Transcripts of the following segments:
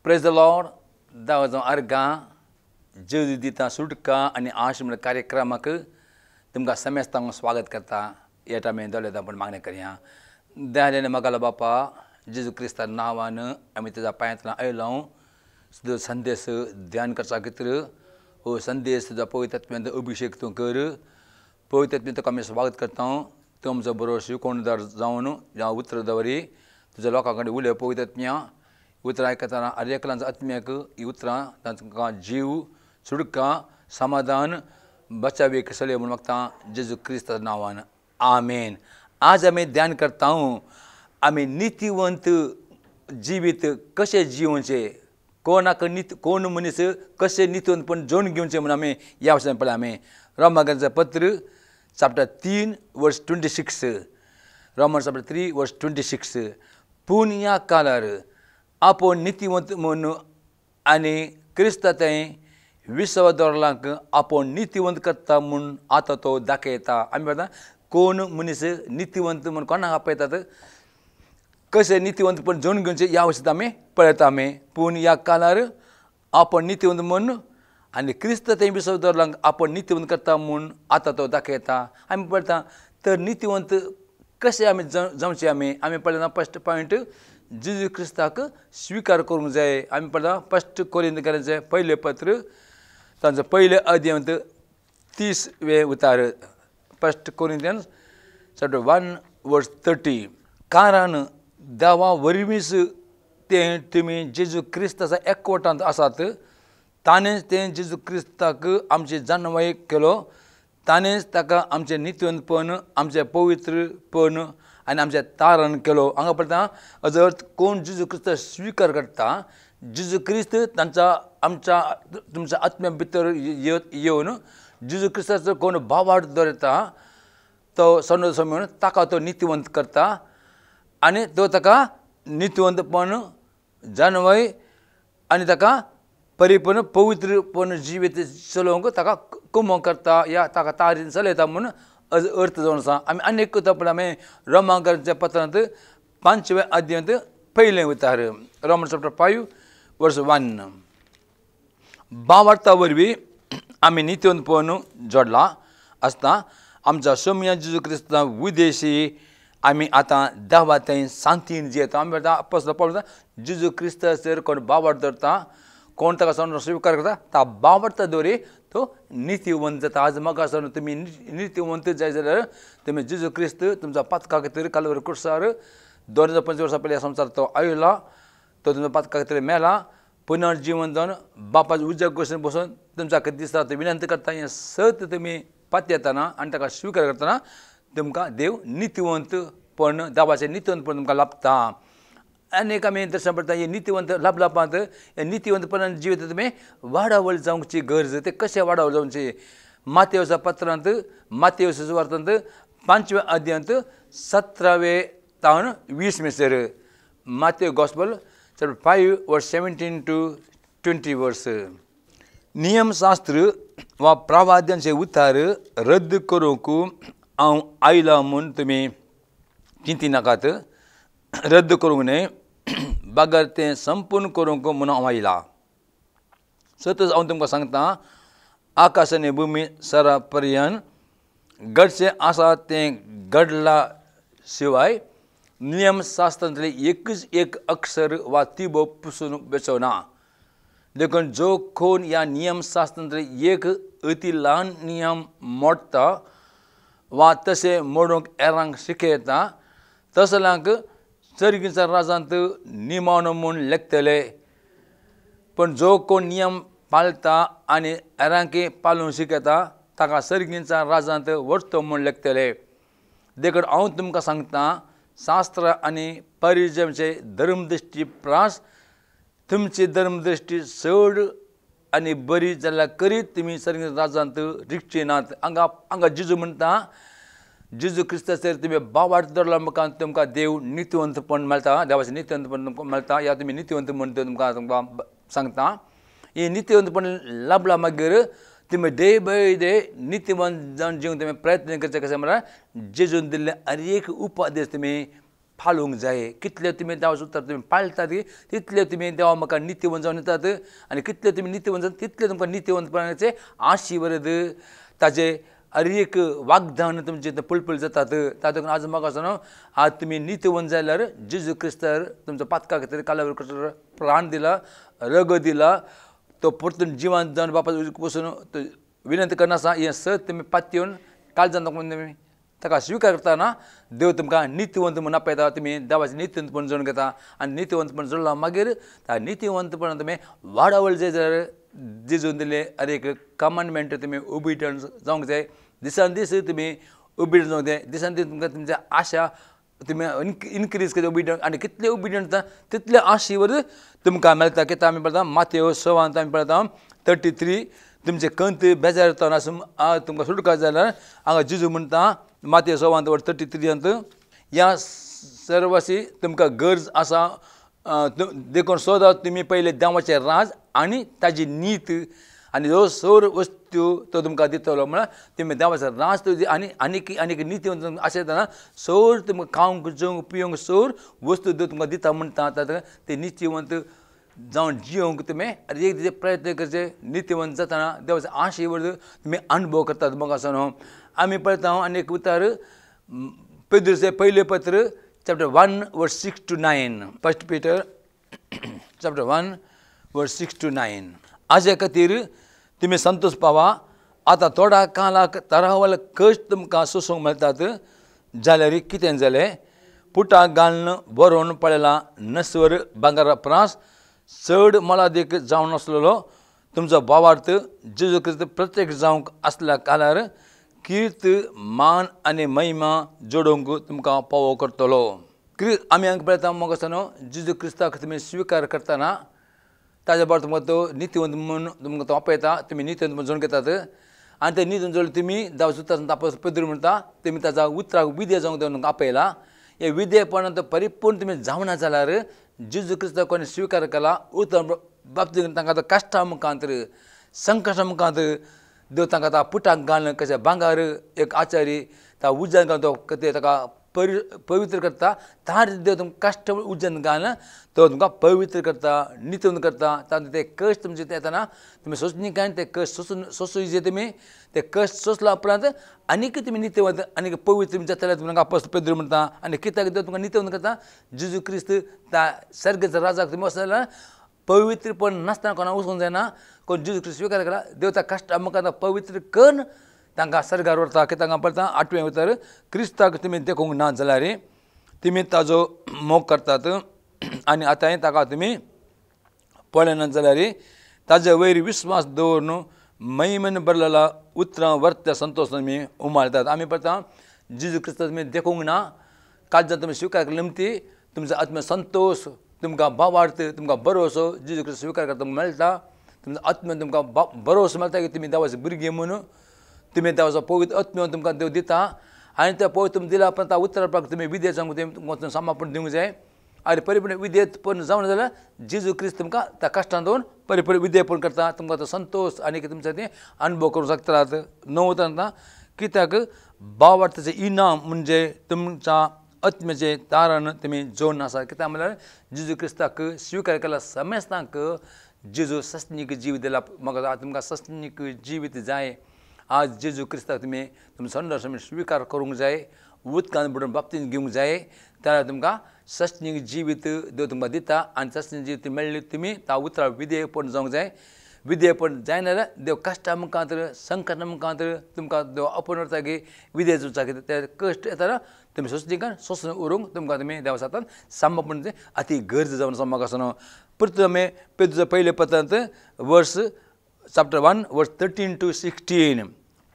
Praise the lord. दावजो अर्गा जेजू दिता सुटका आणि आश्रम कार्यक्रमाक तुमकां समेस्तांक स्वागत करता. येता आमी दोलेता पण मागणी करया. दयालेन मगाला बापा जेजू क्रिस्ता नांवान आमी तुज्या पांयातल्यान आयलो. तुजो संदेश ध्यान करचा खातीर हो संदेश तुज्या पवित्र आत्म्यान अभिशेक तूं कर. पवित्र आत्म्यान तुका आमी स्वागत करता. तूं आमचो बरो शिकोवणदार जावन जावं उतर दवरी. तुज्या लोकां कडेन उलय पवित्र आत्म्या. उतरां आयकतना हर एकल्याच्या आत्म्याक ही उतरां तांकां जीव सुटका समाधान बचावेक सले म्हूण मागता जेजू क्रिस्ता नांवान आमेन. आज आमी ध्यान करता आमी नितीवंत जिवीत कशें जिवचे, कोण मनीस कशें नितीवंतपण जळून घेवचें म्हूण आमी ह्या विशयान पळयला. आमी रोमांचें पत्र चॅप्टर 3 वर्स 26. रोमन चॅप्टर 3 वर्स 26. पूण ह्या काळार आपूण नितीवंत म्हूण आनी क्रिस्तांतय विश्वास दवरलांक आपूण नितीवंत करता म्हूण आतां तो दाखयता. आमी म्हणटा कोण मनीस नितीवंत म्हूण कोणाक आपयतात, कशें नितीवंतपण जळून घेवचें ह्या विशयात आमी पळयता. आमी पूण ह्या काळार आपूण नितीवंत म्हूण आनी क्रिस्तांतय विश्वास दवरलांक आपूण नितीवंत करता म्हूण आतां तो दाखयता. आमी पळयता तर नितीवंत कशें आमी जावचें. आमी पळयता फर्स्ट पॉयंट जेजू क्रिस्ताक स्विकार करूंक जाय. आमी पळयता फर्स्ट कोरिंथीकांचें पयलें पत्र तांचो पयले अध्याय 30वें उतार. फर्स्ट कोरिंथियन्स चॅप्टर 1 वर्स 30. कारण देवा वरवींच तें तुमी जेजू क्रिस्ताच्या एकवटांत आसात. ताणेंच तें जेजू क्रिस्ताक आमची जन्मय केलो. ताणेंच ताका आमचें नितीवंतपण, आमचें पवित्रपण आनी आमचें तारण केलो. हांगा पळयता हाजो अर्थ कोण जेजू क्रिस्ता स्विकार करता, जेजू क्रिस्त तांच्या तुमच्या आत्म्या भितर येवन जेजू क्रिस्ताचो कोण भावार्थ दवरता तो सणो समून ताका तो नितीवंत करता आनी तो ताका नितीवंतपण जानवय आनी ताका परिपूर्ण पवित्रपण जिवीत चलोवंक ताका कुमो करता या ताका तारीन चलयता म्हूण अर्थ जावन आसा. आमी आनीक पळय आमी रोमांकाच्या पत्रांत 5व्या अध्यायांत पयलें उतार. रोमन चॅप्टर 5 वर्स 1. भावार्था वरवीं आमी नितीवंतपण जोडला आसता. आमच्या सोम्या जेजू क्रिस्ता उद्देशी आमी आतां देवातें शांतीन जियेता. आमी म्हणटा अपोस्तल पावल जेजू क्रिस्ताचेर कोण भावार्थ दवरता, कोण ताका सण स्विकार करता, ता भावार्था दवरी तो नितीवंत जाता. आज म्हाका सावन तुमी नितीवंत जाय जाल्यार तुमी जेजू क्रिस्त तुमच्या पातका खातीर कालवरी क्रुसार 2025 वर्सां पयलीं संवसार तो आयला. तो तुमच्या पातका खातीर मेला. पुनर्जीवन जावन बापाच्या उज्या कुशीन बसून तुमच्या खातीर दिसता विनंती करता. हें सत तुमी पाती येतना आनी ताका स्विकार करतना तुमकां देव नितीवंतपण, देवाचें नितीवंतपण तुमकां लाभता. आनीक आमी दर्शन पडटा हे नितीवंत लाभलापांत हे नितीवंतपणान जिवीत तुमी वाडावळ जावंकची गरज. ते कशें वाडावळ जावची. मातेवच्या पत्रांत मातेवच्या सुवार्थांत 5व्या अध्यायांत 17वें तावन 20 मेसेर. मातेव गॉस्पल चॅप्टर 5 वर्स 17 to 20 वर्स. नियमशास्त्र वा प्रवाद्यांचे उतार रद्द करूंक हांव आयला म्हूण तुमी चिंती नाकात. रद्द करूंक न्हय, बागर तें संपूर्ण करूंक म्हूण हांव आयला. सतत हांव तुमकां सांगता आकाश आनी भुमी सरा पर्यंत घडचें आसा तें घडला शिवाय नियमशास्त्रांतलें एकच एक अक्षर वा तिबो पुसून बसोना. देखून जो कोण ह्या नियमशास्त्रांतले एक अति ल्हान नियम मोडटा वा तशें मोडूंक हेरांक शिकयता तसल्यांक सर्गीच्या राजांत निमाणो म्हूण लेखतले. पण जो कोण नियम पाळटा आनी हेरांकय पाळूंक शिकयता ताका सर्गीच्या राजांत वरतो म्हूण लेखतले. देखून हांव तुमकां सांगता शास्त्र आनी परिजनाचे धर्मदृश्टी प्रास तुमची धर्मदृश्टी चड आनी बरी जाल्यार करीत तुमी सर्गीच्या राजांत रिगची नात. हांगा जेजू म्हणटा जेजू क्रिस्ताचेर तुमी भावार्थ दवरला म्हाका तुमकां देव नितीवंतपण मेळटा, देवाचें नितीवंतपण तुमकां मेळटा. ह्या तुमी नितीवंत म्हूण तुमकां सांगता. ही नितीवंतपण लाभला मागीर तुमी डे बाय डे नितीवंत जावन जिवंक तुमी प्रयत्न करचे. कशें म्हळ्यार जेजून दिल्ले हर एक उपादेश तुमी फाळूंक जाय कितले तुमी देवाचें उतर तुमी पाळटात तितले तुमी देवा म्हाका नित्यवंत जावन येतात आनी कितले तुमी नित्यवंत जावन तितले तुमकां नित्यवंतपणाचें आशिर्वाद ताजे एक वाग्दान तुमचे पळपळ जातात तातूंत आज म्हाका न्हू आज तुमी नित्यवंत जाल्यार जेजू क्रिस्तार तुमच्या पातका खातीर कालावर प्राण दिला रग दिला तो परतून जिवंत जावन बापाय बसून विनंती करनासा हें सत तुमी पातयेवन काळजांत तुमी ताका स्विकार करतना देव तुमकां नित्यवंत म्हूण आपयता तुमी देवाचें नित्यवंतपण जोडून घेता आनी नित्यवंतपण जोडला मागीर त्या नित्यवंतपणान तुमी वाडावळ जाय जाल्यार जेजून दिले एक कमांडमेंट तुमी ओबिडियंट जावंक जाय दिसान दीस तुमी ओबिडियंट जावंक जाय दिसान दीस तुमकां तुमच्या आशा तुमी इनक्रीज करता ओबिडियंट आनी कितले ओबिडियंट जाता तितले आशिर्वाद तुमकां मेळटा कित्याक आमी पळयता माथ्येव 6 आमी पळयता 33 तुमचे कंत बेजार येतना तुमकां सुटका जाल्यार हांगा जेजू म्हणटा माथ्येव 6 33 ह्या सर्वाची तुमकां गरज आसा देखून सोदात तुमी पयले देवाचें राज आनी ताजी नीत आनी ह्यो सर वस्तू तो तुमकां दितलो म्हळ्यार तुमी देवाचो राज आनी आनीक नित्यवंत आसतना सर तुमकां खावंक जेवंक पिवंक सर वस्तू तुमकां दिता म्हणटा ते नित्यवंत जावन जिवंक तुमी एक प्रयत्न करचे नित्यवंत जातना देवाचो आशिर्वाद तुमी अनुभव करतात म्हाका असो न्हू आमी पळयता आनीक उतार पेद्रूचें पयलें पत्र चॅप्टर 1 वर्स 6 to 9 फर्स्ट पीटर चॅप्टर 1 वर्स 6 to 9 हाजे खातीर तुमी संतोश पावा आतां थोड्या काळाक तरावल कश्ट तुमकां सोसूंक मेळटात जाल्यार कितें जालें पुटाक घालून बरोवन पळयला नस्वर भांगारा प्रास चड मोलादीक जावन नासलेलो तुमचो भावार्थ जेजू क्रिस्त प्रत्येक जावंक आसल्या काळार कीर्त मान आनी महिमा जोडूंक तुमकां फावो करतलो आमी हांगा पळयता म्हाका न्हू जेजू क्रिस्ताक तुमी स्विकार करतना ताज्या बरोबर तुमकां तो नित्यवंत म्हूण तुमकां तो आपयता तुमी नित्यवंत म्हूण जोडून घेतात आनी ते नित्यवंत जोडून तुमी देवाचो उतर तापस पेद्रू म्हणटा तुमी ताच्या उतराक विधेय जावंक तुमकां आपयला हे विधेयपणान तो परिपूर्ण तुमी जावना जाल्यार जेजू क्रिस्ताक कोणी स्विकार केला उतर बाबतींत तांकां तो कश्टा मुखांत संकटा मुखांत देव तांकां आतां पुटाक घालून कशें भांगर एक आचारी त्या उज्यान घालून तो ताका पवित्र करता तार देव तुमकां कश्ट उज्यान घालून तो तुमकां पवित्र करता नित्यवंत करता तातूंत ते कश्ट तुमचे येतना तुमी सोंसणीकायन ते कश्ट सोसूं जे तुमी ते कश्ट सोंसला उपरांत आनीक तुमी नित्यवंत आनीक पवित्र जातले तुमकां अपोस्तल पेद्रू म्हणटा आनी कित्याक देव तुमकां नित्यवंत करता जेजू क्रिस्त त्या सर्गेच्या राजाक तुमी वचना पवित्रपण नासतना कोणाक वचूंक जायना कोण जेजू क्रिस्त स्विकार केला देव त्या कश्टा मुखार पवित्र करून तांकां सर्गार व्हरता कित्याक हांगा पळयता 8वें उतर क्रिस्ताक तुमी देखूंक ना जाल्यार तुमी ताजो मोग करतात आनी आतां ताका तुमी पळयनात जाल्यार ताजे वयर विस्वास दवरून महिमेन भरलेला उतरां वर्त्या संतोश तुमी उमाळटात आमी पळयता जेजू क्रिस्त तुमी देखूंक ना काळजांत तुमी स्विकार केले म्हणटी तुमचो आत्म्या संतोश तुमकां भावार्थ तुमकां भरोसो जेजू क्रिस्त स्विकार करता मेळटा तुमचो आत्म्यान तुमकां भरोसो मेळटा की तुमी देवाचे भुरगीं म्हणून तुमी देवाचो पवित्र आत्म्यो तुमकां देव दिता आनी त्या पवित्र दिला उपरांत त्या उतराक तुमी विधेय जावंक तुमकां समापन दिवंक जाय आनी परिपूर्ण विधेयपण जावना जाल्यार जेजू क्रिस्त तुमकां त्या कश्टांत दवरून परिपूर्ण विधेयपण करता तुमकां तो संतोश आनी तुमचो तें अनुभव करूंक शकतात 9 उतरांत कित्याक भावार्थाचें इनाम म्हणजे तुमच्या आत्म्याचें तारण तुमी जोडून आसा कित्याक म्हळ्यार जेजू क्रिस्ताक स्विकार केला समेस्तांक जेजू सस्नीक जीव दिला म्हाका तुमकां सस्नीक जिवीत जाय आज जेजू क्रिस्ताक तुमी संदर्श स्विकार करूंक जाय उदकान बुडोवन बाबतींत घेवंक जाय जाल्यार तुमकां सस्नीक जिवीत देव तुमकां दिता आनी सस्नीक जिवीत मेळ्ळी तुमी त्या उतरार विधेयपण जावंक जाय विधेयपण जायना जाल्यार देव कश्टा मुखांत संकटा मुखांत तुमकां देव आपण व्हरता की विधेय जोडटा कितें ते कश्ट येता तुमी सोंसणीकान सोंसून उरूंक तुमकां तुमी देवा हातांत सांबाळपण अती गरज जावन आसा म्हाका असो परतून आमी पेद्रूच्या पयल्या पत्रांत वर्स चॅप्टर 1 वर्स 13 to 16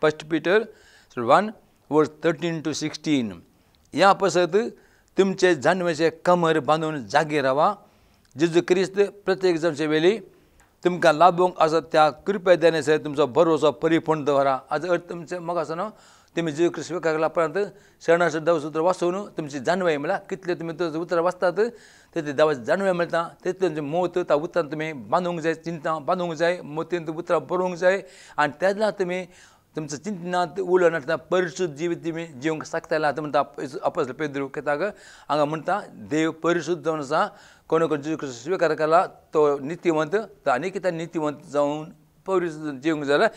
फर्स्ट पीटर 1 वर्स 13 to 16 ह्या पसत तुमचे जाणवेचे कमर बांदून जागी रावा जेजू क्रिस्त प्रत्येक जाणचे वेळी तुमकां लाभूंक आसा त्या कृपया देण्याचे तुमचो भरोसो परिपूर्ण दवरा आज अर्थ तुमचे म्हाका असो न्हू तुमी जेजू क्रिस्त स्विकार केला उपरांत शरणाचें देवाचें उतर वाचून तुमची जाणवाय म्हळ्यार कितले तुमी उतर वाचतात तितले देवाची जाणवाय मेळटा तितले तुमचें मोत त्या उतरान तुमी बांदूंक जाय चिंता बांदूंक जाय मोतीन उतरां बरोवंक जाय आनी तेन्ना तुमी तुमचं चिंतनात उलट नसता परिशुद्ध जीवित तुम्ही जिवंक शकताला आता म्हणता अपॉस्टल पेद्रू कित्याक हांगा म्हणटा देव परिशुद्ध जावन आसा कोण कोण जेजू स्वीकार केला तो नित्यवंत तो आनी कितें नित्यवंत जावन परिशुद्ध जिवंक जाल्यार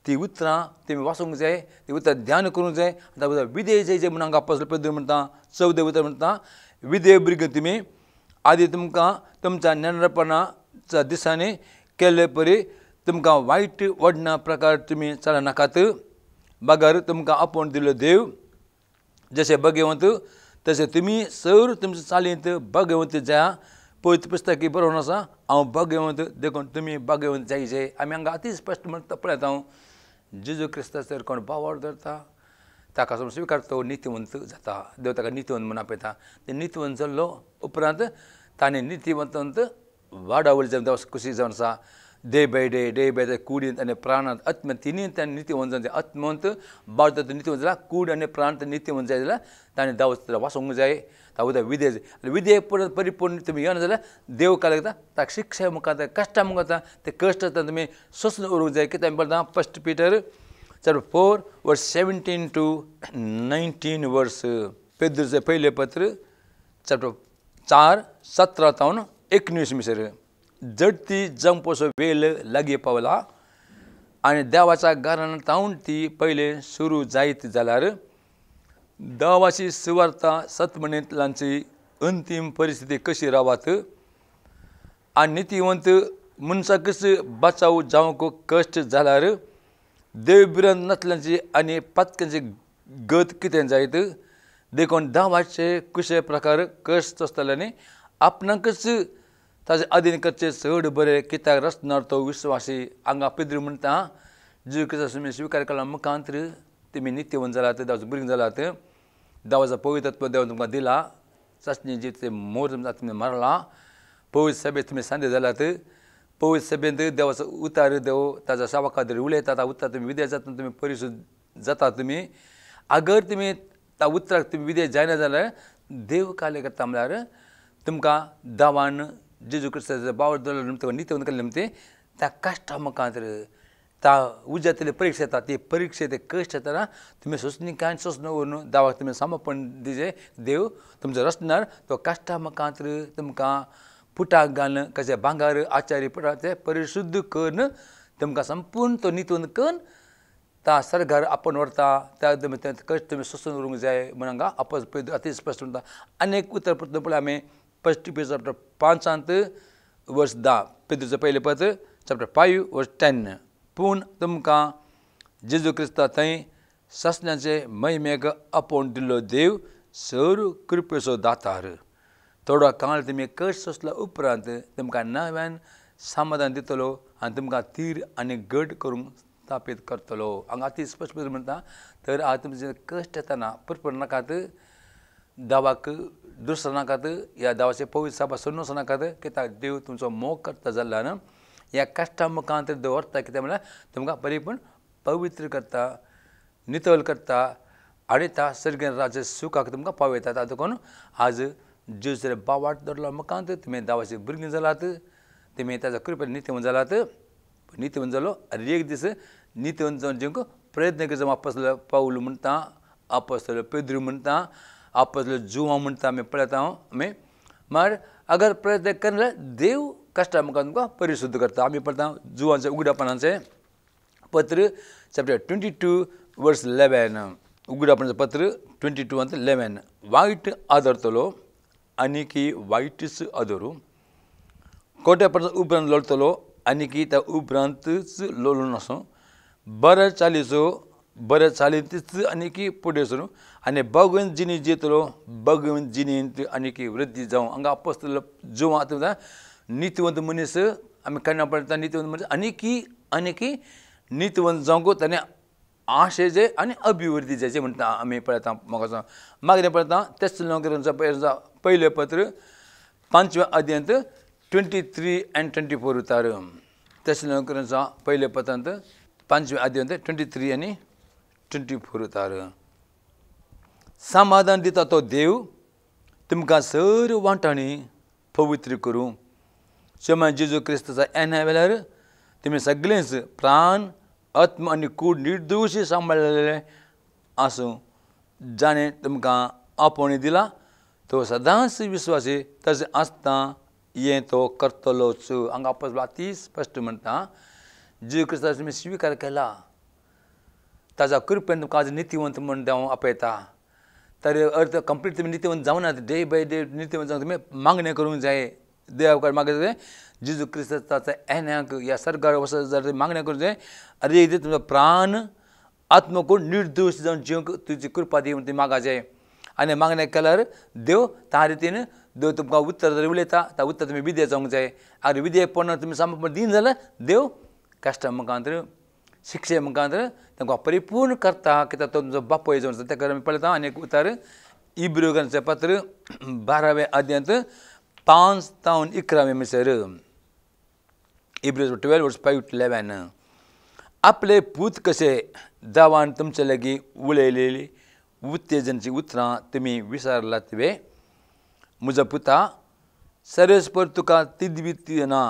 ती उतरां तेमी वाचूंक जाय ती उतरां ध्यान करूंक जाय आतां विधेय जे म्हणून हांगा अपॉस्टल पेद्रू म्हणटा 14 उतर म्हणटा विधेय भुरगीं तुमी आदी तुमकां तुमच्या नेणपणाच्या दिसांनी केल्ले परी तुमकां वायट वडना प्रकार तुमी चलनाकात बागर तुमकां आपोवन दिलो देव जशे भगवंत तशें तुमी सर तुमच्या चालींत भगवंत जाया पवित्र पुस्तकी बरोवन आसा हांव भगवंत देखून तुमी भगवंत जायचे आमी हांगा अति स्पश्ट म्हणटा पळयत हांव जेजू क्रिस्ताचेर कोण बावर धरता ताका स्वीकार तो नित्यवंत जाता देव ताका नित्यवंत म्हणून आपयता ते नित्यवंत जाल्लो उपरांत ताणें नित्यवंत वाडावळी जावन देव खुशी जावन आसा डे बाय डे कुडींत आनी प्राणांत आत्म्यांत तिनी ताणें नित्यवंत जावन आत्मवंत बाळ नित्यवंत जाल्यार कूड आनी प्राण नित्यवंत जाय जाल्यार ताणें दाव वाचोवंक जाय ताका विधेय जाय विधेय परिपूर्ण तुमी येना जाल्यार देव काय लागता ताका शिक्षा मुखार कश्टा मुखार ते कश्ट तुमी सोंसून उरूंक जाय कित्याक म्हणटा 1 Peter chapter 4 verse 17 to 19 वर्स पेद्रूचें पयलें पत्र चॅप्टर 4 17 तावन 19 मिसर जडती जंपसो वेळ लागी पावला आनी देवाच्या घरान तावन ती पयलें सुरू जायत जाल्यार देवाची सुवार्ता सत्मणींतल्यांची अंतीम परिस्थिती कशी रावत आनी नित्यवंत मनशाकच बचाव जावंक कश्ट जाल्यार देवबिरांत नसल्यांची आनी पातक्यांची गत कितें जायत देखून देवाचे कुशे प्रकार कश्ट आसतल्यानी आपणाकच ताजे अधीन करचे चड बरें कित्याक रचणार तो विश्वासी हांगा पेद्रू म्हणटा जेजू क्रिस्ताचो तुमी स्वीकार केला मुखांतर तुमी नित्यवंत जालात देवाचो भुरगीं जालात देवाचो पवित्रत्व देव तुमकां दिला चांचणी जी ते मोर तुमी मारला पवित्र सभेत तुमी सांदे जालात पवित्र सभेंत देवाचो उतार देव ताच्या सेवा खातीर उलयता ता उतार तुमी विधेय जाता तुमी परिशुद्ध जाता तुमी अगर तुमी त्या उतराक तुमी विधेय जायना जाल्यार देव काय करता म्हळ्यार तुमकां देवान जेजू क्रिस्ताचो बावर दवरलो नित्यवंत केल्ले म्हणटे त्या कश्टा मुखांतर त्या उज्यातले परीक्षा येता ती परीक्षे ते कश्ट येतना तुमी सोंसणी कांय सोंसण व्हरून देवाक तुमी समर्पण दिजे देव तुमचो रचणार तो कश्टा मुखांतर तुमकां पुटाक घालन कशें भांगर आचार्य पुटा ते परिशुद्ध करून तुमकां संपूर्ण तो नित्यवंत करून त्या सरकार आपण व्हरता त्या कश्ट तुमी सोंसून व्हरूंक जाय म्हणून हांगा अपॉस्टल अति स्पश्ट म्हणटा आनीक उतर पळय आमी 1 Peter chapter 5 वर्स 10 पेद्रूचें पयलें पत्र chapter 5 verse 10 पूण तुमकां जेजू क्रिस्ता थंय ससण्याचे महिमेक आपोवन दिल्लो देव सर कृपेचो दातार थोडो काळ तुमी कश्ट सोंसल्या उपरांत तुमकां नव्यान समाधान दितलो आनी तुमकां तीर आनी घट करूंक स्थापीत करतलो हांगा अति स्पश्ट म्हणटा तर आज तुमचे कश्ट येतना पुरपण नाकात देवाक दुसरो नाकात ह्या देवाचे पवित्र सभा सोडून नाकात कित्याक देव तुमचो मोग करता जाल्यार ह्या कश्टा मुखांतर दवरता कित्याक म्हळ्यार तुमकां परिपूर्ण पवित्र करता नितळ करता आनी त्या सर्गेन राज्य सुखाक तुमकां पावयता देखून आज जेजूचे बावाट धरलो मुखांत तुमी देवाची भुरगीं जालात तुमी ताच्या कृपेन नित्यवंत जालात नित्यवंत जालो आनी एक दीस नित्यवंत जावन जिवंक प्रयत्न करचो अपॉस्टल पाऊल म्हणटा अपॉस्टल पेद्रू म्हणटा अपॉस्टल जुवां म्हणटा आमी पळयता आमी म्हळ्यार अगर प्रयत्न केले देव कश्टा मुखार तुमकां परिशुद्ध करता आमी पळयता जुवांचे उगडापणाचें पत्र चॅप्टर 22 वर्स 11 उगडापणाचें पत्र 22:11 वायट आदरतलो आनीकी वायटच आदरू खोटेपणाचो उपरांत लोळटलो आनीकी त्या उपरांतच लोळून आसूं बऱ्या चालीचो बऱ्या चालींतच आनीकी फुडें सरूं आनी भगवंत जिणी जियेतलो भगवंत जिणेंत आनीकी वृद्धी जावं हांगा अपॉस्टल जुवां आतां नित्यवंत मनीस आमी केन्ना पळयता नित्यवंत मनीस आनीकी नित्यवंत जावंक ताणें आशेचे आनी अभिवृद्धी जायचे म्हणटा आमी पळयता म्हाका मागीर पळयता तेस्सलोनिकरांचें पयलें पत्र 5व्या अध्यायांत 23 and 24 उतार तेस्सलोनिकरांचें पयलें पत्रांत 5व्या अध्यायांत 23 आनी 24 उतार समाधान दिता तो देव तुमकां सर वांटाणी पवित्र करूं क्षमा जेजू क्रिस्ताचा येण्या वेल्यार तुमी सगळेंच प्राण आत्म आनी कूड निर्दोशी सांबाळलेले आसूं जाणें तुमकां आपोवणी दिला तो सदांच विश्वासी तशें आसता हें तो करतलोच हांगा अपोस्तल अती स्पश्ट म्हणटा जेजू क्रिस्ताचो तुमी स्विकार केला ताच्या कृपेन तुमकां आज नितीवंत म्हूण देव आपयता तर अर्थ कंप्लीट तुमी नितीवंत जावना डे बाय डे नितीवंत जावन तुमी मागणें करूंक जाय देवा मागता जाय जेजू क्रिस्ताच्या येण्याक ह्या सर्गार वचत जाल्यार मागणें करूंक जाय अरे तुमचो प्राण आत्म करून निर्दोश जावन जिवंक तुजी कृपा दी म्हूण ती मागा जाय आनी मागणें केल्यार देव त्या रितीन देव तुमकां उत्तर जर उलयता त्या उत्तर तुमी विधेय जावंक जाय आनी विधेयपण तुमी सामकें दीन जाल्यार देव कश्टा मुखांतर शिक्षे मुखांतर तांकां परिपूर्ण करता कित्याक तो तुमचो बापूय जावन आसा तेका आमी पळयता आनी एक उतर इब्रियकांचें पत्र 12व्या अध्यायांत 5 ते 11 मिसर इब्रियस 12 verse 5 to 11 आपले पूत कशे देवान तुमचे लागीं उलयलेली उत्तेजनाची उतरां तुमी विसरलात तुवें म्हजो पुता सरस्पर तुका तिदवितना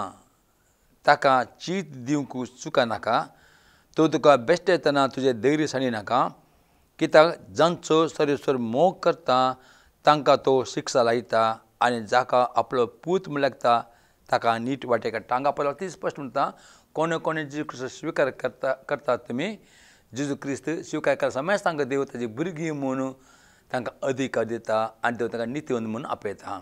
ताका चीत दिवंक चुका नाका तो तुका बेश्टेतना तुजें धैर्य साणिनाका कित्याक जांचो सरस्वर मोग करता तांकां तो शिक्षा लायता आनी जाका आपलो पूत लागता ताका नीट वाटे काडटा हांगा पळय ती स्पश्ट म्हणटा कोणे कोणे जेजू क्रिस्त स्विकार करतात तुमी जेजू क्रिस्त स्विकार केला समज तांकां देव ताजी भुरगीं म्हणून तांकां अधिकार दिता आनी देव तांकां नित्यवंत म्हणून आपयता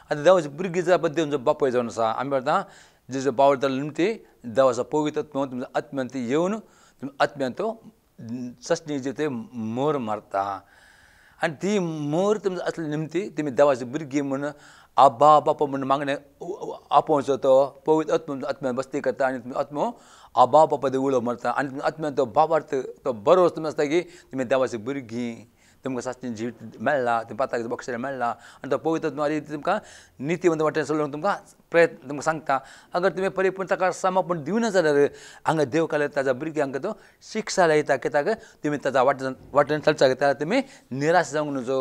आतां देवाची भुरगीं जर देवाचो बापूय जावन आसा आमी म्हणटा जेजू पावता निमती देवाचो पवित्र आत्मो तुमच्या आत्म्यांत येवन तुमी आत्म्यांत तो सस्नी जे ते मोर मारता आनी ती मोर तुमच्या असले निमती तुमी देवाची भुरगीं म्हणून आब्बा बापा म्हणून मागणें आपोवचो तो पवित्र आत्मो आत्म्यान बसती करता आनी तुमी आत्मो आब्बा बापा ते उलो मारता आनी तुमी आत्म्यान तो बाबार्थ तो बरो तुमी आसता की तुमी देवाची भुरगीं तुमकां सासणी जीव मेळ्ळा तुमी पाताक बक्षर मेळ्ळा आनी तो पवित्र तुमकां नितीवंत वाटेन चलोवंक तुमकां प्रयत्न तुमकां सांगता अगर तुमी परिपूर्ण ताका समर्पण दिवना जाल्यार हांगा देव काल्यार ताच्या भुरग्यांक तो शिक्षा लायता कित्याक तुमी ताच्या वाटेन चलचा जाल्यार तुमी निराश जावंक नजो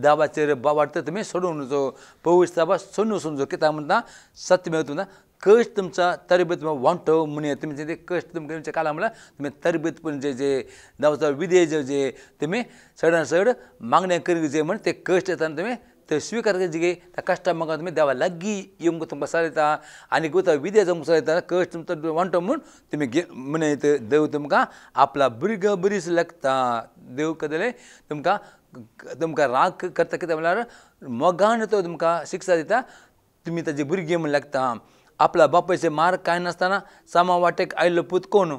देवाचेर बाबार्थ तुमी सोडूंक नजो पवित्र बाबा सोडून वचूंक कित्याक म्हणटा सत्य मेळटा तुमकां कश्ट तुमचा तरबेत वांटो म्हणे तुमचे ते कश्ट तुमचे काला म्हळ्यार तुमी तरबेतपण जे देवाचो विधेय जे तुमी चडान चड मागणें करीत जे म्हण ते कश्ट येताना तुमी ते स्विकार करचे गे त्या कश्टा म्हाका तुमी देवा लागीं येवंक तुमकां सलयता आनी तो विधेय जावंक सलयता कश्ट तुमचो वांटो म्हूण तुमी म्हणत देव तुमकां आपला भुरगो बरीच लागता देव कदले तुमकां राग करता कित्याक म्हळ्यार मोगान तो तुमकां शिक्षा दिता तुमी ताजी भुरगीं म्हूण लागता आपल्या बापायचे मार कांय नासतना सामा वाटेक आयिल्लो पूत कोण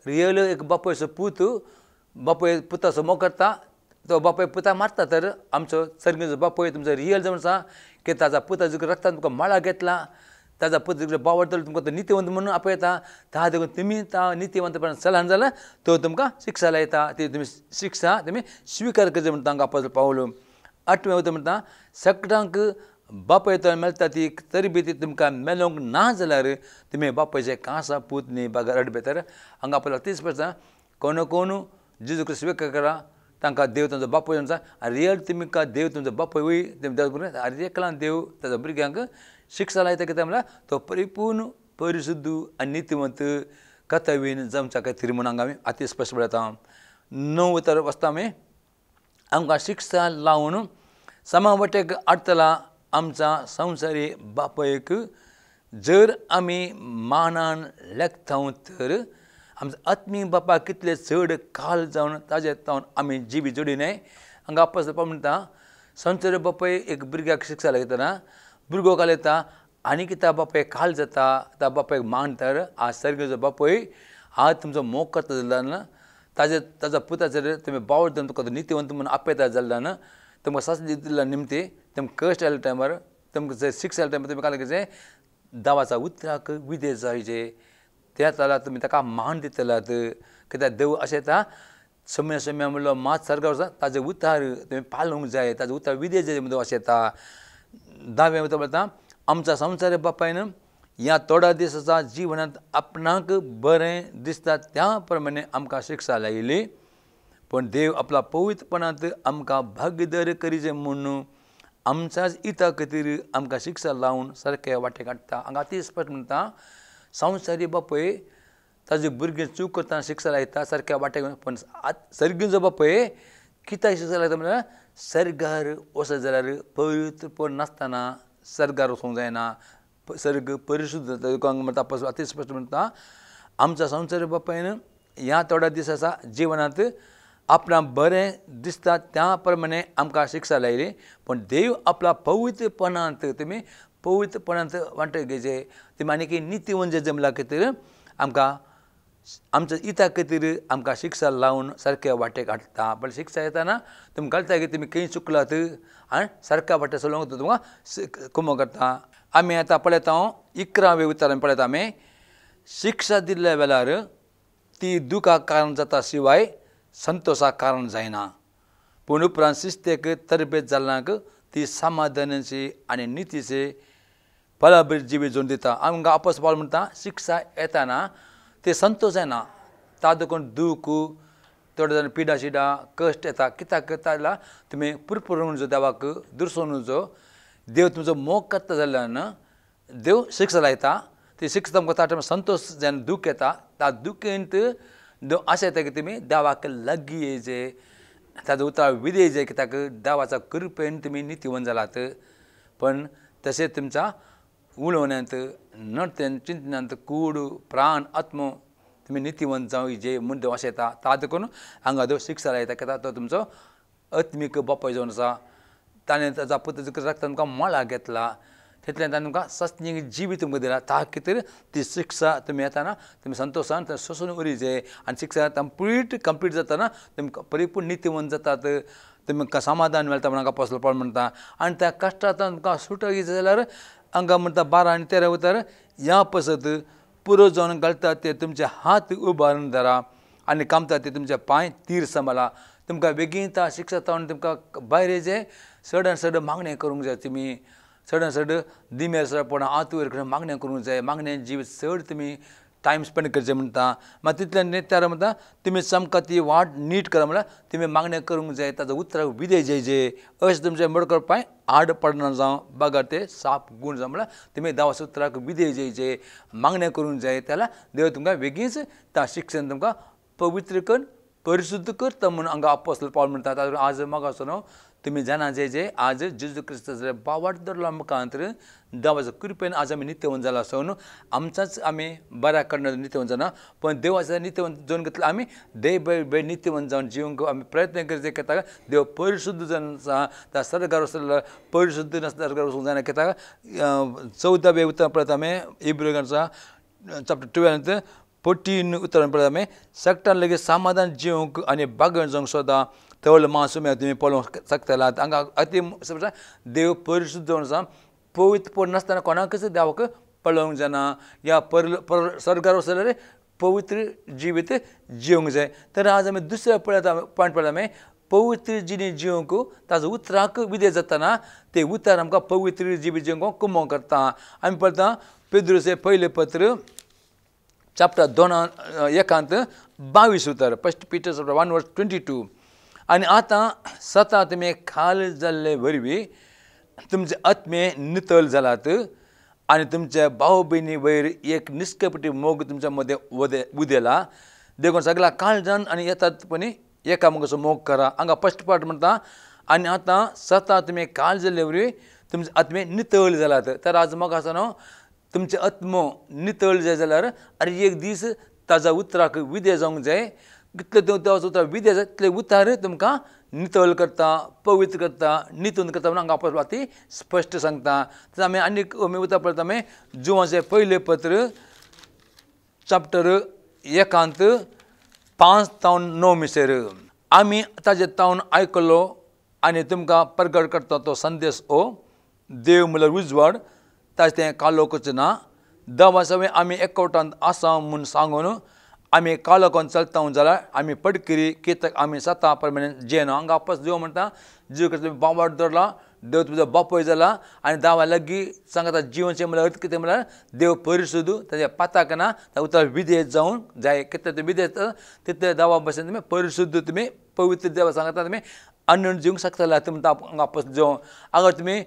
रियल एक बापायचो पूत बापाय पुताचो मोग करता तो बापाय पुता मारता तर आमचो सर्गीचो बापाय तुमचो रियल जावन आसा की ताच्या पुताच्या रक्तान तुमकां माळा घेतला ताजा पुत बावडतलो तुमकां तो नितीवंत म्हणून आपयता ता देखून तुमी ता नितीवंतपणान चलान जाल्यार तो तुमकां शिक्षा लायता ती तुमी शिक्षा तुमी स्विकार करचें म्हणटा तांकां अपोस्तल पावलो 8वें उतर म्हणटा सगळ्यांक बापाय तर मेळटा ती तरी बी ती तुमकां मेलोंक ना जाल्यार तुमी बापायचे कांसा पूत न्ही बागा रडबे तर हांगा आपल्याला तीच पडटा कोण जेजू क्रिस्त स्विकार करा तांकां देव तांचो बापूय आसा आनी रियल तुमकां देव तुमचो बापूय तुमी एकला देव ताच्या भुरग्यांक शिक्षा लायता कित्याक म्हळ्यार तो परिपूर्ण परिशुद्ध आनी नितीवंत कर्तव्यान जमच्या खातीर म्हूण हांगा आमी अती स्पश्ट पळयता 9 उतर वचता आमी आमकां शिक्षा लावन समावटेक हाडटला आमचा संवसारी बापायक जर आमी मानान लेखता तर आमचो आत्मीय बापा कितले चड काल जावन ताजे तावन आमी जिवी जोडिनाय हांगा अपोस्तल म्हणटा संवसारी बापाय एक भुरग्याक शिक्षा लायतना भुरगो काल येता आनी कित्याक बापाय काल जाता त्या बापायक मान तर आज सर्गीचो बापूय आज तुमचो मोग करता जाल्यार ताच्या पुताचेर तुमी बावळ धरून तुका नितीवंत म्हणून आपयता जाल्यार तुमकां सासणी दिल्या निमती तुमकां कश्ट आयल्या टायमार तुमकां जर शिक्षा आयल्या टायमार तुमी काय करचें देवाच्या उतराक विधेय जायचे त्या जाल्यार तुमी ताका मान दितल्यात कित्याक देव अशें येता समय म्हणलो मात सर्गार आसा ताजे उतार तुमी पाळूंक जाय ताजे उतार विधेय जाय म्हणून अशें येता 10वें उतर म्हणटा आमच्या संवसारी बापायन ह्या थोड्या दिसाच्या जिवनांत आपणाक बरें दिसता त्या प्रमाणे आमकां शिक्षा लायली पण देव आपल्या पवित्रपणांत आमकां भागीदार करीचे म्हणून आमच्याच हिता खातीर आमकां शिक्षा लावन सारके वाटेक हाडटा हांगा ती स्पश्ट म्हणटा संवसारी बापूय ताजे भुरगे चूक करतना शिक्षा लायता सारक्या वाटेक पण सर्गीन जो बापय कित्याक शिक्षा लायता म्हळ्यार सर्गार वचत जाल्यार पवित्रपण नासतना सर्गार वचूंक जायना सर्ग परिशुध्द जाता म्हणटा अति स्पश्ट म्हणटा आमच्या संसार बापायन ह्या थोड्या दीस आसा जिवनांत आपणाक बरें दिसता त्या प्रमाणे आमकां शिक्षा लायली पण देव आपल्या पवित्रपणांत तुमी पवित्रपणांत वांटे घेवचे तुमी आनीक नितीवन जे जमला खातीर आमकां आमच्या हिता खातीर आमकां शिक्षा लावन सारक्या वाटेक हाडटा पण शिक्षा येताना तुमी कळटा की तुमी खंय चुकलात आनी सारक्या वाटेक चलोवंक तुमकां कुमो करता आमी आतां पळयता 11वें उतारान पळयता आमी शिक्षा दिल्ल्या वेळार ती दुखाक कारण जाता शिवाय संतोशाक कारण जायना पूण उपरांत शिस्तेक तरबेज जाल्ल्याक ती समाधानाची आनी नितीची फळाबरीत जिवी जोडून दिता आमकां आपोस पावल म्हणटा शिक्षा येताना ते संतोश जायना तातूंत दूख थोडे जाण पिडा शिडा कश्ट येता कित्याक करता जाल्यार तुमी पुरपुरून जो देवाक दुरसोन जो देव तुमचो मोग करता जाल्यार देव शिक्षा लायता ती शिक्षा तुमकां ताच्या संतोश जेन्ना दूख येता त्या दुखेंत देव आशा येता की तुमी देवाक लागीं येयचे ताजो उतर विधेयचे कित्याक देवाच्या कृपेन तुमी नितीवन जालात पण तशेंच तुमच्या उलोवण्यांत नडतेंत चिंतनांत कूड प्राण आत्म तुमी नितीवन जावं जे म्हूण देव आशा येता तातूंत हांगा देव शिक्षा लायता कित्याक तो तुमचो आत्मीक बापाय जावन आसा ताणें ताच्या पुताचो रक्त तुमकां मळा घेतला तितल्यान ताणें तुमकां सस्तीक जिवी तुमकां दिला ता खातीर ती शिक्षा तुमी येताना तुमी संतोशान सोसून उरचे आनी शिक्षा कंप्लीट जाताना तुमी परिपूर्ण नितीवन जातात तुमकां समाधान मेळटा म्हणून अपोस्तल पौल म्हणटा आनी त्या कश्टांतल्यान तुमकां सुटक येयची जाल्यार हांगा म्हणटा 12 आनी 13 उतर ह्या पसत पुरो जावन घालता ते तुमचे हात उबारून धरा आनी कामता ते तुमचे पांय तीर सांबाळा तुमकां बेगीन ता शिक्षा तावन तुमकां भायर येयचे सड मागणें करूंक जाय तुमी सड दिमेर सडपण आत वयर कडेन मागणें करूंक जाय मागणें जीव चड तुमी टायम स्पेंड करचें म्हणटा मागीर तितल्यान नेत्यार म्हणटा तुमी सामका ती वाट नीट करा म्हळ्यार तुमी मागणें करूंक जाय ताजो उतराक विधेय जेजे अशें तुमचें मडकड पांय आड पडना जावं बागार ते साप गूण जावं म्हळ्यार तुमी देवाच्या उतराक विधेय जेजे मागणें करूंक जाय जाल्यार देव तुमकां बेगीनच त्या शिक्षण तुमकां पवित्र कर परिशुध्द करता म्हणून हांगा अपोस्तल पौल म्हणटा तातूंत आज मागासो तुमी जाणा जे आज जेजू क्रिस्ताचे बावाट धरला मुखांतर देवाच्या कृपेन आज आमी नित्यवन जाला आसून आमचाच आमी बऱ्या कडल्यान नित्यवन जाना पण देवाच्या नित्यवन जावन घेतला आमी डे बाय डे नित्यवन जावन जिवंक आमी प्रयत्न करचे कित्याक देव परिशुध्द जावन आसा त्या सर्गार वचल्यार परिशुध्द नासता सर्गार वचूंक जायना कित्याक 14वें उतर पळयता आमी इब्रियर्सां चॅप्टर 12 14 उतरान पळयता आमी सकटान लेगीत समाधान जिवंक आनी बागण जावंक सोदा तवल मासूम तुमी पळोवंक शकतलात हांगा अति देव परिशुध्द जावन आसा पवित्रपण नासतना कोणाकच देवाक पळोवंक जायना या सर्गार वचल्यार पवित्र जिवीत जिवंक जाय तर आज आमी दुसऱ्या पॉयंट पळयता आमी पवित्र जिणी जिवंक ताजो उतराक विधेय जाताना ते उतर आमकां पवित्र जिवी जिवंक कुमो करता आमी पळयता पेद्रुचे पयलें पत्र चॅप्टर 2:1-22 उतर फर्स्ट पीटर चॅप्टर 1:22 आनी आतां स्वता तुमी खाल जाल्ले वरवीं तुमचे आत्मे नितळ जालात आनी तुमच्या भाव भयणी वयर एक निश्कपटी मोग तुमच्या मदें उदेला देखून सगळ्या काळजान आनी येतातपणी एकामेकाचो मोग करा हांगा फर्स्ट पार्ट म्हणटा आनी आतां स्वता तुमी काळ जाल्ले वरवीं तुमचे आत्मे नितळ जालात तर आज मोग आसा न्हू तुमचे आत्मो नितळ जाय जाल्यार आनी एक दीस ताच्या उतराक विधेय जावंक जाय कितले देवाचो उतर विधेय जाय तितले उतार तुमकां नितळ करता पवित्र करता नितून करता म्हणून हांगा आपोस्तल ती स्पश्ट सांगता तर आमी आनीक उतर पळयता आमी जुवाचें पयलें पत्र चॅप्टर 1:5-9 मिसेर आमी ताजे तावन आयकलो आनी तुमकां प्रगट करता तो संदेश देव म्हळ्यार उजवाड ताचें तें कालोकच ना देवा सवे आमी एकवटांत आसा म्हूण सांगून आमी कालोकोन चलता जाल्यार आमी पडकिरी कित्याक आमी स्वता प्रमाणे जेना हांगा वापस देव म्हणटा जीव तुमी बावाट धरला देव तुमचो बापूय जाला आनी देवा लागीं सांगता जिवनचें म्हळ्यार अर्थ कितें म्हळ्यार देव परिशुध्द ताच्या पाताक ना त्या उतर विधेय जावंक जाय कितें तें विधेय तितले देवा भशेन तुमी परिशुध्द तुमी पवित्र देवा सांगता तुमी अन्न जिवंक शकता तुमी हांगा वापस जेवं अगर तुमी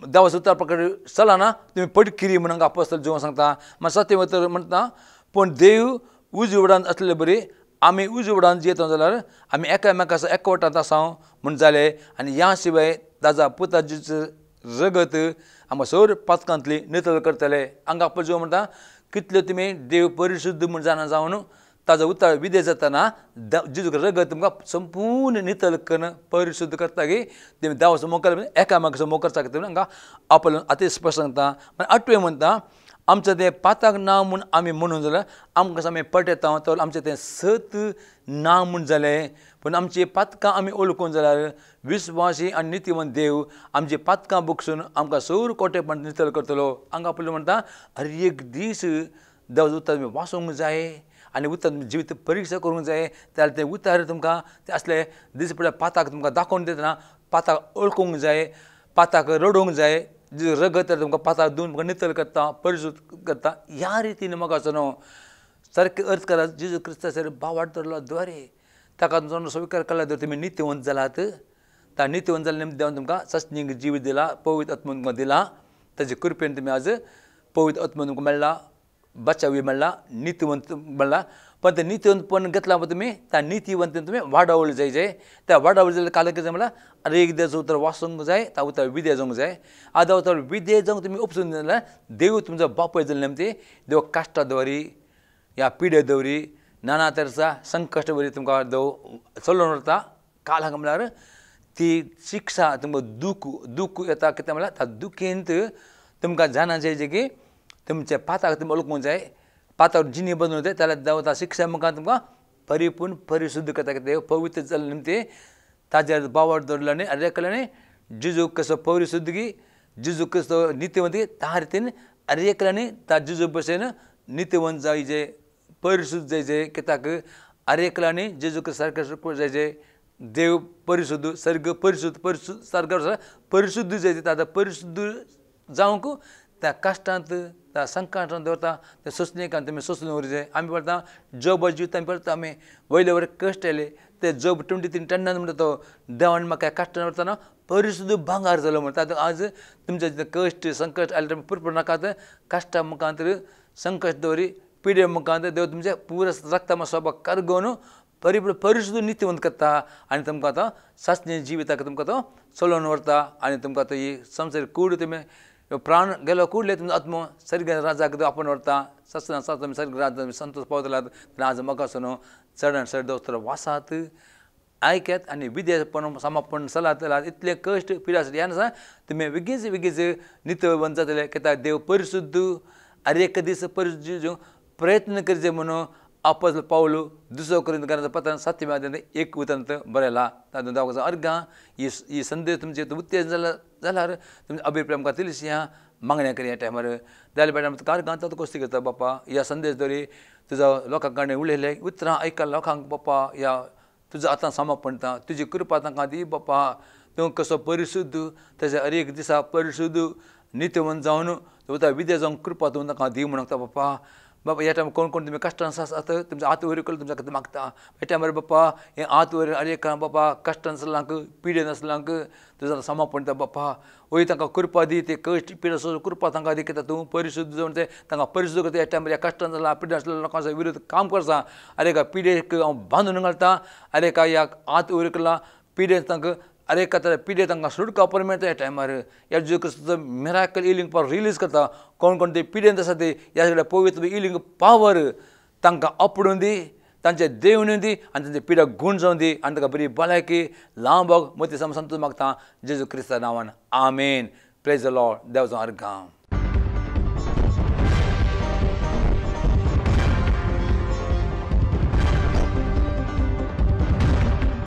देवाचो उतर प्रकारे चलना तुमी पडकिरी म्हणून हांगा अपोस्तल जेवण सांगता मागीर 7वें उतर म्हणटा पूण देव उजवडान असलेले बरी आमी उजवडान जियेता जाल्यार आमी एकामेकाचो एकवटांत आसां म्हूण जालें आनी ह्या शिवाय ताजा पुताचें रगत आमकां सगळ्या पातकांतली नितळ करतले. हांगा पळय म्हणटा कितले तुमी देव परिशुध्द म्हूण जाणा जावन ताजो उतर विधेय जातना जेजूक रगत तुमकां संपूर्ण नितळ करून परिशुध्द करता की तुमी देवाचो मोकर एकामेकाचो मोकर सांगता हांगा आपलो अति स्पश्ट सांगता. आठवे म्हणटा आमचें तें पाताक ना म्हूण आमी म्हणून जाल्यार आमकां आमी पटयता तो आमचें तें सत ना म्हूण जालें. पूण आमची पातकां आमी ओळखून जाल्यार विस्वासी आनी नितीवंत देव आमची पातकां बुकसून आमकां सगळें कोटेपण नितळ करतलो. हांगा पयलीं म्हणटा हर एक दीस देवाचो उतर तुमी वाचूंक जाय आनी उतर जिवीत परिक्षा करूंक जाय. जाल्यार तें उतर तुमकां तें असलें दीस पडल्यार पाताक तुमकां दाखोवन दितना पाताक ओळखूंक जाय, पाताक रडोवंक जाय. रगत तुमकां पाताक दिवन तुमकां नितळ करता, परिशुध्द करता. ह्या रितीन म्हाका न्हू सारकें अर्थ करात जेजू क्रिस्ताचेर बावाड धरलो द्वारे ताका तुमचो स्विकार केला तर तुमी नित्यवंत जालात. त्या नित्यवंत जाल्या निमतान देवान तुमकां सस्नीक जिवीत दिला, पवित्र आत्मा तुमकां दिला. ताजे कृपेन तुमी आज पवित्र आत्मा तुमकां मेळ्ळा, बचावी मेळ्ळा, नित्यवंत मेळ्ळा. पण ते नित्यवंतपण घेतला तुमी त्या नित्यवंतेन तुमी वाडवले जाय. त्या वाडवले जाल्यार काल कितें म्हणल्यार अरे एक देवाचो उतर वाचूंक जाय, त्या उतर विधेय जावंक जाय. आतां उतर विधेय जावंक तुमी उपसून जाल्यार देव तुमचो बापूय जाल्ले निमती देव काश्टां दवरी ह्या पिडे दवरी नाना तरेचा संकश्ट वरी तुमकां देव चलोवन व्हरता. काल हांगा म्हळ्यार ती शिक्षा तुमकां दूख येता कितें म्हळ्यार त्या दुखेंत तुमकां जाणा जाय की तुमचे पाताक तुमी ओळखूंक जाय, पाताक जिनी बदलूंक जाय. जाल्यार देव त्या शिक्षा मुखार तुमकां परिपूर्ण परिशुध्द करता. देव पवित्र जाल्ले निमती ताजेर बावड दवरलो आनी अरेकल्यानी जेजू कसो परिशुध्द की जेजू कसो नित्यवंत की त्या रितीन अरेकल्यानी त्या जेजू भशेन नित्यवंत जायचे, परिशुध्द जायचे. कित्याक अरेकल्यानी जेजू सारकें जायचे. देव परिशुध्द सर्ग परिशुध्द सारको परिशुध्द जायचे. ताका परिशुध्द जावंक त्या काश्टांत त्या संकटांत दवरता, त्या सोंसणेकांत तुमी सोंसून व्हरचें. आमी पळयता जॉबा जिवितांत पळयता आमी वयले वयर कश्ट येयले ते जॉब 23 टन्नान म्हणटा तो देवान म्हाका काश्टान व्हरतना परिशुध्द भांगार जालो म्हणटा. आज तुमचे कश्ट संकट आयले पुरपड नाकात. काश्टा मुखांतर संकट दवरी पिडे मुखांत देव तुमचे पुरा रक्ता स्वभाव करगोवन परिशुध्द नित्यवंत करता आनी तुमकां आतां सासणे जिविताक तुमकां तो चलोवन व्हरता आनी तुमकां तो ही संवसार कूड तुमी प्राण गेलो कुडले तुमचो आत्मो सर्ग राजाक आपोवन व्हरता. ससना तुमी सर्ग राज संतोश पावतलात. आज म्हाका न्हू चड चड दोतोर वासात आयक्यात आनी विधेयपण समापन चलात. इतले कश्ट पिडा ह्या आसा तुमी बेगीच बेगीच नित्यवंत जातले. कित्याक देव परिशुध्द आरे एक दीस परिशुध्द प्रयत्न करचे म्हणून अपोस्तल पाऊल 2 कोरिंथीकांच्या पत्रांत 7व्या अध्यायात 1 वचनांत बरयला. तातूंत देवाचो अर्गां ही संदेश तुमचे उत्तेज जाल्यार तुमचे अभिप्राय आमकां तिलशी मागण्या करी ह्या टायमार जाल्या बेटा अर्गां तो कोस्ती करता बापा ह्या संदेश दवरी तुजो लोकां कडेन उलयले उतरां आयकला लोकांक बापा ह्या तुजो आतां समापणता तुजी कृपा तांकां दी बापा. तूं कसो परिशुध्द तेजे हर एक दिसा परिशुध्द नित्यवंत जावन उतर विधेय जावंक कृपा तूं तांकां दी म्हणून बापा. बापा ह्या टायमार कोण तुमी कश्टान आसात तुमचो हात वयर करून तुमच्या खातीर मागता. ह्या टायमार बापा हें हात वयर आरे बापा कश्टान आसलांक पिडे नासलांक तुजो समापणता बापा. वय तांकां कृपा दी ते कश्ट पिडे कृपा तांकां दी. कित्याक तूं परिशुध्द जावन ते तांकां परिशुध्द करता. ह्या टायमार ह्या कश्टान जालां पिडे आसलेल्या लोकांचो विरोध काम करता. आरे पिडेक हांव बांदून घालता. आरे ह्या हात वयर केला पिडे तांकां आरे पिडे तांकां सुटका पर मेळटा. ह्या टायमार ह्या जेजू क्रिस्ताचो मिराकल हिलींग पावर रिलीज करता. कोण ते पिडेंत आसा ते ह्या सगळ्या पवित्र हिलींग पावर तांकां आपडून दी, तांचे देवणी दी आनी तांचे पिड्याक गूण जावन दी आनी ताका बरी भलायकी लांब मती संतोश मागता जेजू क्रिस्ता नांवान आमेन. Praise the Lord. देवाचो अर्गां.